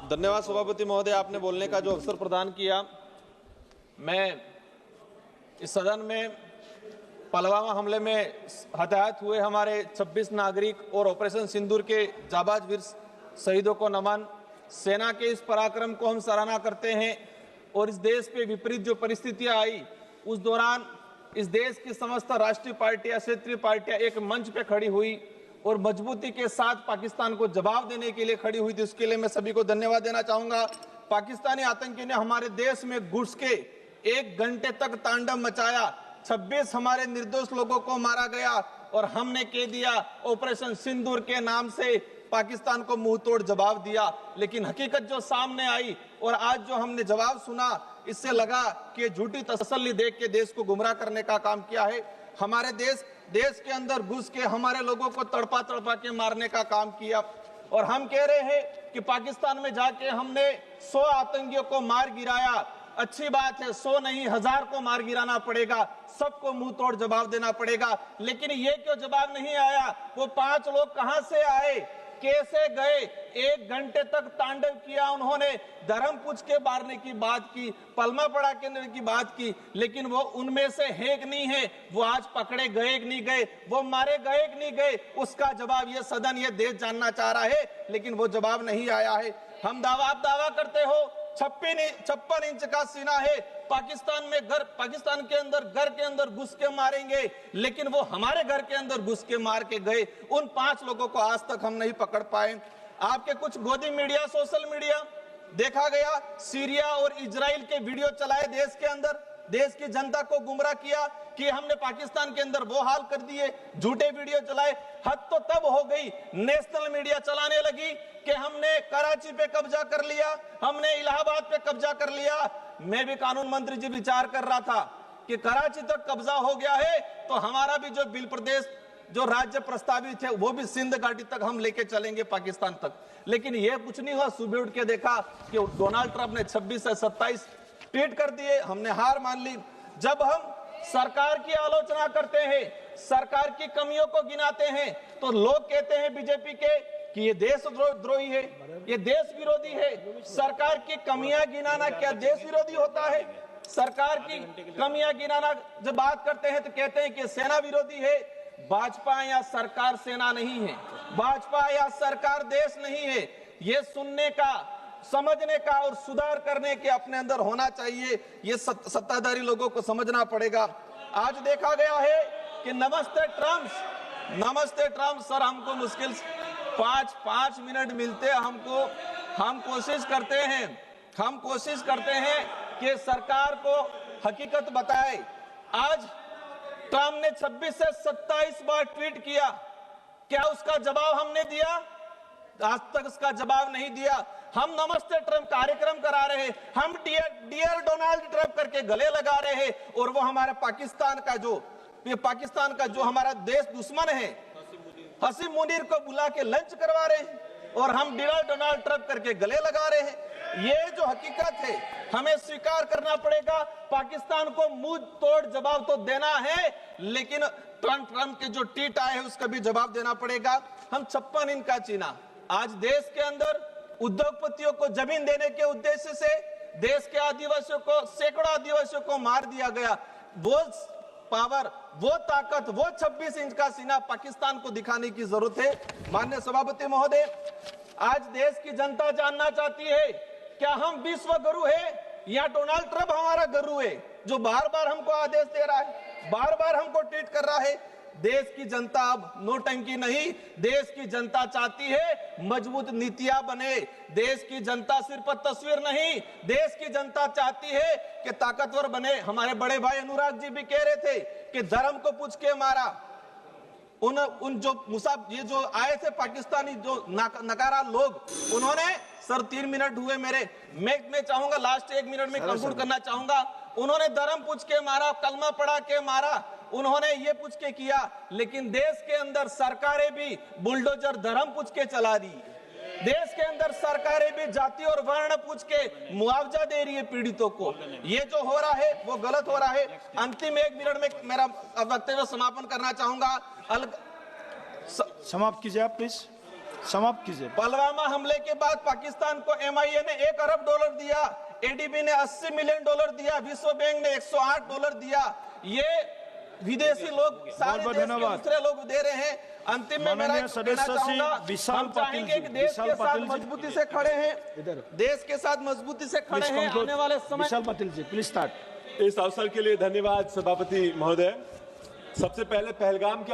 धन्यवाद सभापति महोदय, आपने बोलने का जो अवसर प्रदान किया। मैं इस सदन में पुलवामा हमले में हताहत हुए हमारे 26 नागरिक और ऑपरेशन सिंदूर के जाबाज वीर शहीदों को नमन। सेना के इस पराक्रम को हम सराहना करते हैं और इस देश पे विपरीत जो परिस्थितियां आई उस दौरान इस देश की समस्त राष्ट्रीय पार्टियां, क्षेत्रीय पार्टियां एक मंच पे खड़ी हुई और मजबूती के साथ पाकिस्तान को जवाब देने के लिए खड़ी हुई थी। उसके लिए मैं सभी को धन्यवाद देना चाहूंगा। पाकिस्तानी आतंकी ने हमारे देश में घुस के 1 घंटे तक तांडव मचाया। 26 हमारे निर्दोष लोगों को मारा गया और हमने कह दिया ऑपरेशन सिंदूर के नाम से पाकिस्तान को मुंह तोड़ जवाब दिया। लेकिन हकीकत जो सामने आई और आज जो हमने जवाब सुना, इससे लगा कि झूठी तसल्ली देख के देश को गुमराह करने का काम किया है। हमारे देश के अंदर घुस के हमारे लोगों को तड़पा तड़पा के मारने का काम किया और हम कह रहे हैं कि पाकिस्तान में जाके हमने 100 आतंकियों को मार गिराया। अच्छी बात है, 100 नहीं 1000 को मार गिराना पड़ेगा, सबको मुंह तोड़ जवाब देना पड़ेगा। लेकिन ये क्यों जवाब नहीं आया? वो 5 लोग कहां से आए, कैसे गए? 1 घंटे तक तांडव किया उन्होंने, धर्म पूछ के मारने की बात की, पलमा पड़ा के की बात की, लेकिन वो उनमें से है कि नहीं है, वो आज पकड़े गए कि नहीं गए, वो मारे गए कि नहीं गए, उसका जवाब ये सदन, ये देश जानना चाह रहा है। लेकिन वो जवाब नहीं आया है। आप दावा करते हो 56 इंच का सीना है, पाकिस्तान के अंदर घर के अंदर घुस के मारेंगे, लेकिन वो हमारे घर के अंदर घुस के मार के गए। उन 5 लोगों को आज तक हम नहीं पकड़ पाए। आपके कुछ गोदी मीडिया, सोशल मीडिया देखा गया, सीरिया और इजराइल के वीडियो चलाए देश के अंदर, देश की जनता को गुमराह किया कि हमने पाकिस्तान के अंदर वो हाल कर दिए, झूठे वीडियो चलाए। हद तो तब हो गई, नेशनल मीडिया चलाने लगी कि हमने कराची पे कब्जा कर लिया, हमने इलाहाबाद पे कब्जा कर लिया। मैं भी कानून मंत्री जी विचार कर रहा था कि कराची तक कब्जा हो गया है तो हमारा भी जो बिल प्रदेश जो राज्य प्रस्तावित है वो भी सिंध घाटी तक हम लेके चलेंगे, पाकिस्तान तक। लेकिन ये कुछ नहीं हुआ। सुबह उठ के देखा कि डोनाल्ड ट्रंप ने 26 से 27 ट्वीट कर दिए, हमने हार मान ली। जब हम सरकार की आलोचना करते हैं, सरकार की कमियों को गिनाते हैं, तो लोग कहते हैं बीजेपी के कि ये देशद्रोही है, ये देश विरोधी है। सरकार की कमियां गिनाना क्या देश विरोधी होता है? सरकार की कमियां गिनाना जब बात करते हैं तो कहते हैं कि सेना विरोधी है। भाजपा या सरकार सेना नहीं है, भाजपा या सरकार देश नहीं है। ये सुनने का, समझने का और सुधार करने के अपने अंदर होना चाहिए। ये सत्ताधारी लोगों को समझना पड़ेगा। आज देखा गया है कि नमस्ते ट्रम्प सर, हमको मुश्किल 5 मिनट मिलते हैं हमको। हम कोशिश करते हैं कि सरकार को हकीकत बताए। आज ट्रम्प ने 26 से 27 बार ट्वीट किया, क्या उसका जवाब हमने दिया? आज तक उसका जवाब नहीं दिया। हम नमस्ते ट्रम्प कार्यक्रम करा रहे हैं, हम डियर डोनाल्ड ट्रम्प करके गले लगा रहे हैं और वो हमारा पाकिस्तान का जो हमारा देश दुश्मन है हसीम मुनीर को बुला के लंच करवा रहे हैं और हम डियर डोनाल्ड ट्रम्प करके गले लगा रहे हैं। ये जो हकीकत है हमें स्वीकार करना पड़ेगा। पाकिस्तान को मुंह तोड़ जवाब तो देना है, लेकिन ट्रम्प के जो ट्वीट आए हैं उसका भी जवाब देना पड़ेगा। हम 56 इंच का चीना, आज देश के अंदर उद्योगपतियों को जमीन देने के उद्देश्य से देश के आदिवासियों को, सैकड़ों आदिवासियों को मार दिया गया। वो पावर, वो ताकत, वो 26 इंच का सीना पाकिस्तान को दिखाने की जरूरत है। माननीय सभापति महोदय, आज देश की जनता जानना चाहती है क्या हम विश्व गुरु है या डोनाल्ड ट्रम्प हमारा गुरु है, जो बार बार हमको आदेश दे रहा है, बार बार हमको ट्वीट कर रहा है। देश की जनता अब नोटंकी नहीं, देश की जनता चाहती है मजबूत नीतियां बने। देश की जनता सिर्फ तस्वीर नहीं, देश की जनता चाहती है कि ताकतवर बने। हमारे बड़े भाई अनुराग जी भी कह रहे थे कि धर्म को पूछ के मारा। उन जो ये जो आए थे पाकिस्तानी जो नकारा लोग, उन्होंने सर 3 मिनट हुए मेरे, मैं चाहूंगा लास्ट 1 मिनट में कंक्लूड करना चाहूंगा। उन्होंने धर्म पूछ के मारा, कलमा पढ़ा के मारा, उन्होंने ये पूछ के किया। लेकिन देश के अंदर सरकारें भी बुलडोजर धर्म पूछ के चला रही है। देश के अंदर सरकारें भी जाति और वर्ण पूछ के मुआवजा दे रही है पीड़ितों को। ये जो हो रहा है वो गलत हो रहा है। अंतिम 1 मिनट में मेरा वक्तव्य समापन करना चाहूंगा। समाप्त कीजिए आप प्लीज। समाप्त कीजिए। पुलवामा हमले के बाद पाकिस्तान को MIA ने $1 अरब दिया, ADB ने $80 मिलियन दिया, विश्व बैंक ने $108 दिया। ये विदेशी लोग सारे देश के दूसरे लोग दे रहे हैं। अंतिम में मेरा कहना चाहूंगा, हम चाहेंगे कि देश के साथ मजबूती से खड़े हैं, देश के साथ मजबूती से खड़े हैं। आने वाले समय विशाल पाटिल जी प्लीज स्टार्ट। इस अवसर के लिए धन्यवाद सभापति महोदय। सबसे पहले पहलगाम के